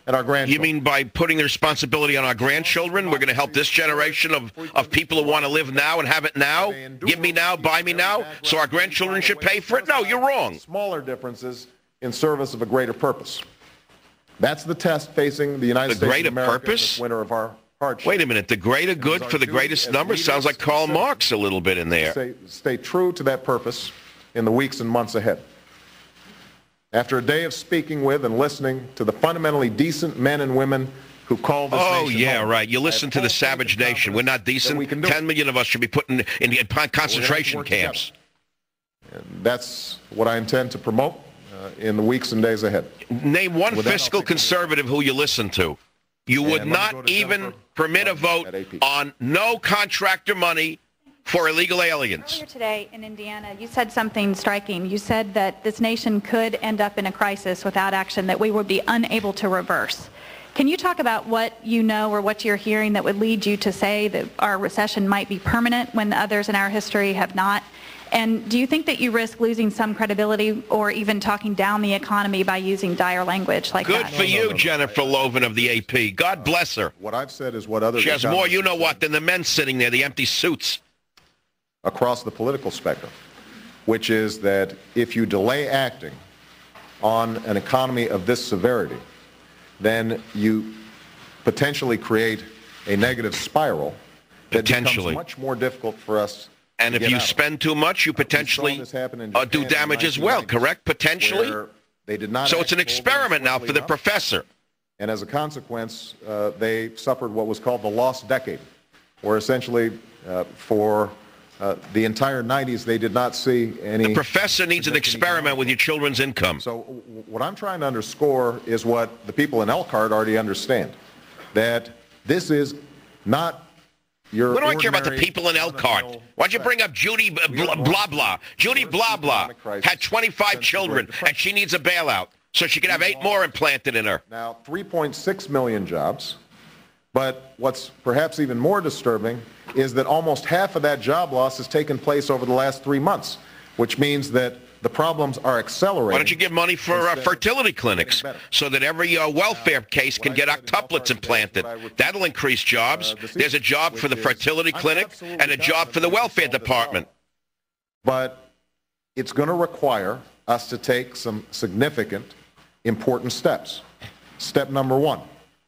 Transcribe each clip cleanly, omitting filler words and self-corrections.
and our grandchildren. You mean by putting the responsibility on our grandchildren? We're going to help this generation of people who want to live now and have it now? Give me now, buy me now, so our grandchildren should pay for it? No, you're wrong. Smaller differences in service of a greater purpose. That's the test facing the United States of America in this winter of our hardship. Wait a minute. The greater good for the greatest number sounds like Karl Marx a little bit in there. Stay true to that purpose in the weeks and months ahead. After a day of speaking with and listening to the fundamentally decent men and women who call this nation home. Oh, yeah, right. You listen to the savage nation. We're not decent. 10 million of us should be put in concentration camps. And that's what I intend to promote in the weeks and days ahead. Name one fiscal conservative who you listen to. You would not even permit a vote on no contractor money for illegal aliens. Earlier today in Indiana, you said something striking. You said that this nation could end up in a crisis without action that we would be unable to reverse. Can you talk about what you know or what you're hearing that would lead you to say that our recession might be permanent when others in our history have not? And do you think that you risk losing some credibility or even talking down the economy by using dire language like that? Good for you, Jennifer Loven of the AP. God bless her. What I've said is what others... She has more you-know-what than the men sitting there, the empty suits. Across the political spectrum, which is that if you delay acting on an economy of this severity, then you potentially create a negative spiral that becomes much more difficult for us. And if you spend too much, you potentially do damage as well, correct? Potentially? They did not. So it's an experiment now for the professor. And as a consequence, they suffered what was called the lost decade, where essentially for the entire 90s, they did not see any... The professor needs an experiment with your children's income. So what I'm trying to underscore is what the people in Elkhart already understand, that this is not your... What do I care about the people in Elkhart? Why'd you bring up Judy blah blah? Judy blah blah had 25 children, and she needs a bailout, so she could have 8 more implanted in her. Now, 3.6 million jobs, but what's perhaps even more disturbing is that almost half of that job loss has taken place over the last 3 months, which means that the problems are accelerating. Why don't you give money for fertility clinics so that every welfare case can get octuplets implanted? That'll increase jobs. There's a job for the fertility clinic and a job for the welfare department. But it's going to require us to take some significant, important steps. Step number 1,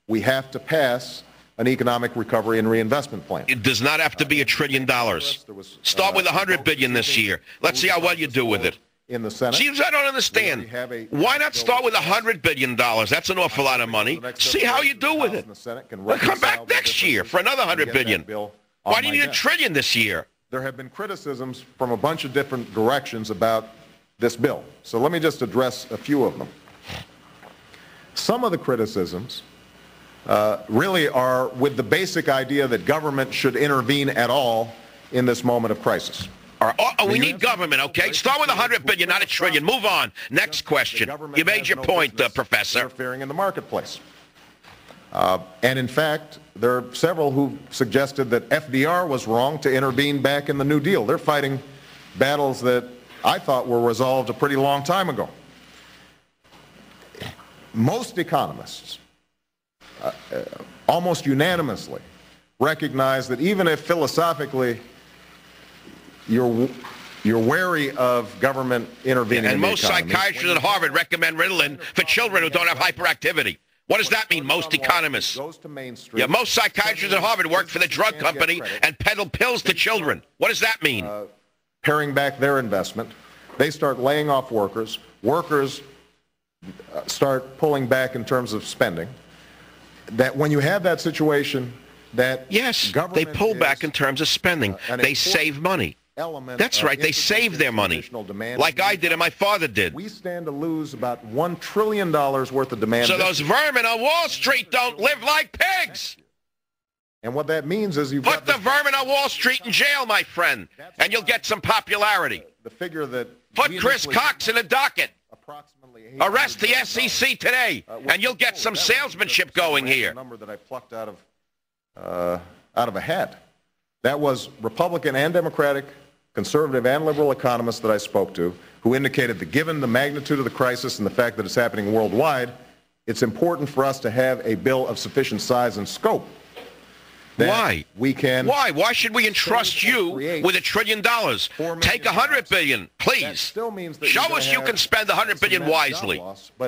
we have to pass an economic recovery and reinvestment plan. It does not have to be $1 trillion. Start with $100 billion this year. Let's see how well you do with it. In the Senate. See, I don't understand. Why not start with $100 billion? That's an awful lot of money. See how you do with it. We'll come back next year for another $100 billion. Why do you need $1 trillion this year? There have been criticisms from a bunch of different directions about this bill. So let me just address a few of them. Some of the criticisms really are with the basic idea that government should intervene at all in this moment of crisis. We need government, okay? Start with $100 billion, not $1 trillion. Move on. Next question. You made your point, Professor. Interfering in the marketplace. And in fact, there are several who suggested that FDR was wrong to intervene back in the New Deal. They're fighting battles that I thought were resolved a pretty long time ago. Most economists, almost unanimously, recognize that even if philosophically you're wary of government intervening and in the most economy. Psychiatrists at Harvard recommend Ritalin for children who don't have hyperactivity. What does that mean, most economists? Yeah, most psychiatrists at Harvard work for the drug company and peddle pills to children. What does that mean? Paring back their investment. They start laying off workers. Workers start pulling back in terms of spending. That when you have that situation, that yes, they pull back in terms of spending. They save money. That's right. They save their money, like I did and my father did. We stand to lose about $1 trillion worth of demand. So those vermin on Wall Street don't live like pigs. And what that means is you've put the vermin on Wall Street in jail, my friend, and you'll get some popularity. The figure that put Chris Cox in a docket. Arrest the SEC today, and you'll get some salesmanship going here. Number that I plucked out of a hat. That was Republican and Democratic, conservative and liberal economists that I spoke to, who indicated that given the magnitude of the crisis and the fact that it's happening worldwide, it's important for us to have a bill of sufficient size and scope. Why? We can. Why? Why should we entrust you with $1 trillion? Take $100 billion, please. Show us you can spend $100 billion wisely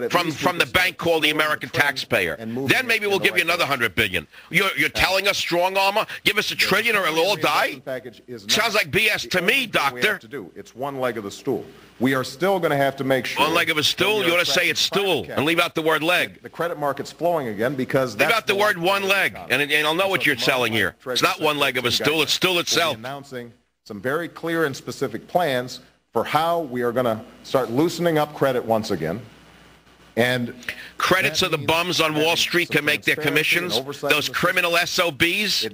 from the bank called the American taxpayer. Then maybe we'll give you another $100 billion. You're telling us strong armor? Give us $1 trillion or it'll all die? Sounds like BS to me, doctor. It's one leg of the stool. We are still going to have to make sure. One leg of a stool? You ought to say it's stool and leave out the word leg. The credit market's flowing again because leave out the word one leg, and I'll know what you're selling here. It's not one leg of a stool. It's stool itself. Announcing some very clear and specific plans for how we are going to start loosening up credit once again. And credit so the bums on Wall Street can make their commissions, those criminal SOBs,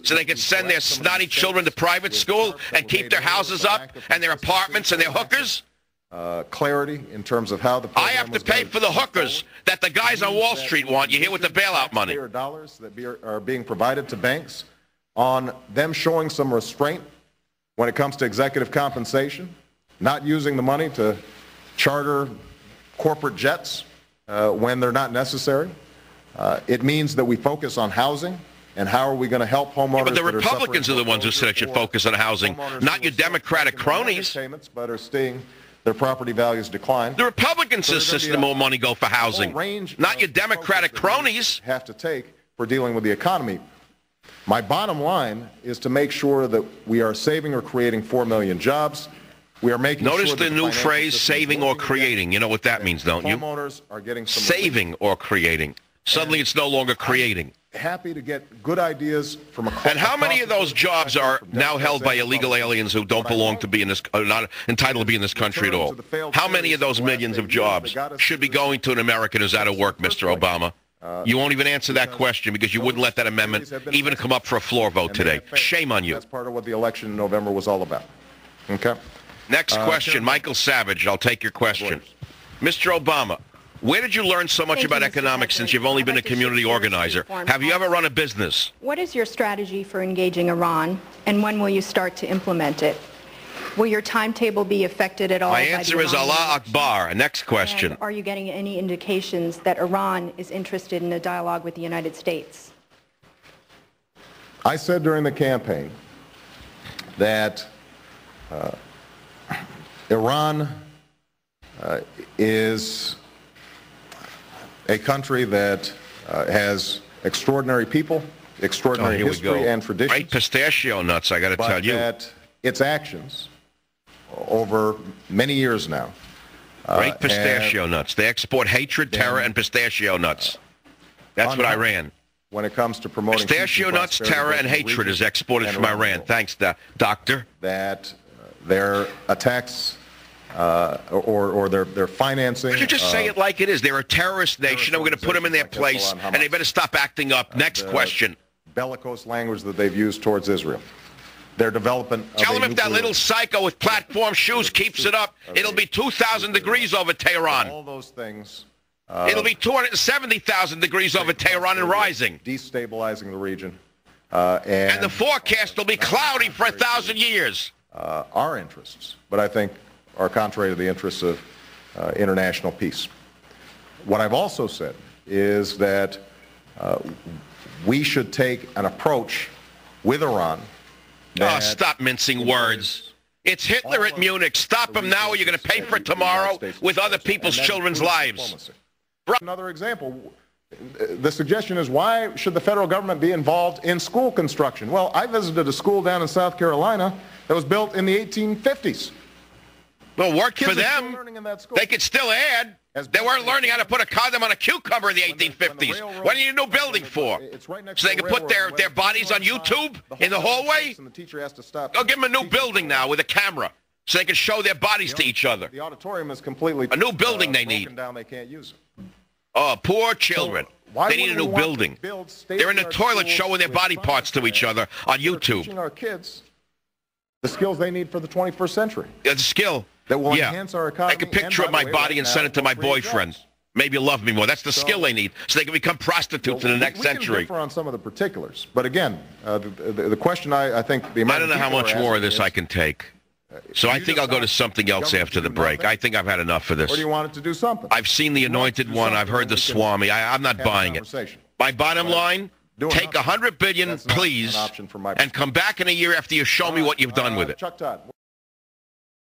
so they can send their snotty children to private school and keep their houses up and their apartments and their hookers. Clarity in terms of how the I have to pay for the hookers that the guys on Wall Street want. You hear with the bailout money. Dollars that are being provided to banks on them showing some restraint when it comes to executive compensation, not using the money to charter corporate jets when they're not necessary. It means that we focus on housing and how are we going to help homeowners. Yeah, but the Republicans are the ones who said it should focus on housing, not your Democratic cronies. But are seeing their property values decline. The Republicans insist more money go for housing, not your Democratic cronies. Have to take for dealing with the economy. My bottom line is to make sure that we are saving or creating 4 million jobs. We are making Notice sure the new phrase, saving or creating. You know what that means, don't you? Homeowners are getting some saving or creating. Suddenly it's no longer creating. Happy to get good ideas from a. And how many of those jobs are now held by illegal aliens who don't belong to be in this, are not entitled to be in this country at all? How many of those millions of jobs should be going to an American who's out of work, Mr. Obama? You won't even answer that question because you wouldn't let that amendment even come up for a floor vote today. Shame on you. That's part of what the election in November was all about. Okay. Next question, Michael Savage. I'll take your question. Mr. Obama, where did you learn so much about economics since you've only been a community organizer? Have you ever run a business? What is your strategy for engaging Iran, and when will you start to implement it? Will your timetable be affected at all? My answer is Allah Akbar. Next question. And are you getting any indications that Iran is interested in a dialogue with the United States? I said during the campaign that Iran is a country that has extraordinary people, extraordinary history and traditions. Great pistachio nuts, I got to tell you. But that its actions over many years now. Great pistachio nuts. They export hatred, terror, and pistachio nuts. That's what Iran. When it comes to promoting pistachio nuts, terror, and hatred is exported from Iran. Thanks, Doctor. That their attacks or their financing. Could you just say it like it is? They're a terrorist nation, and we're going to put them in their place, and they better stop acting up. Next question. Bellicose language that they've used towards Israel. Their development. Tell them if that little psycho with platform shoes keeps it up, it'll be 2,000 degrees over Tehran. All those things. It'll be 270,000 degrees over Tehran and rising. Destabilizing the region. And the forecast will be cloudy for 1,000 years. Our interests, but I think are contrary to the interests of international peace. What I've also said is that we should take an approach with Iran. Oh, stop mincing words. It's Hitler at Munich. Stop him now or you're going to pay for it tomorrow with other people's children's lives. Another example, the suggestion is why should the federal government be involved in school construction? Well, I visited a school down in South Carolina that was built in the 1850s. Well, worked for them. They could still add. They weren't learning how to put a condom on a cucumber in the 1850s. What do you need a new building for? So they can put their bodies on YouTube in the hallway? Go give them a new building now with a camera so they can show their bodies to each other. The auditorium is completely a new building they need. They can't use it. Oh, poor children. They need a new building. They're in the toilet showing their body parts to each other on YouTube. Teaching our kids the skills they need for the 21st century. The skill. That will enhance our economy. Take a picture of my body and send it to my boyfriend. Maybe you'll love me more. That's the skill they need, so they can become prostitutes in the next century. We can differ on some of the particulars, but again, the question I think the I don't know how much more of this I can take. So I think I'll go to something else after the break. I think I've had enough of this. Or do you want it to do something? I've seen the Anointed One. I've heard the Swami. I'm not buying it. My bottom line, take $100 billion, please, and come back in a year after you show me what you've done with it. Chuck Todd.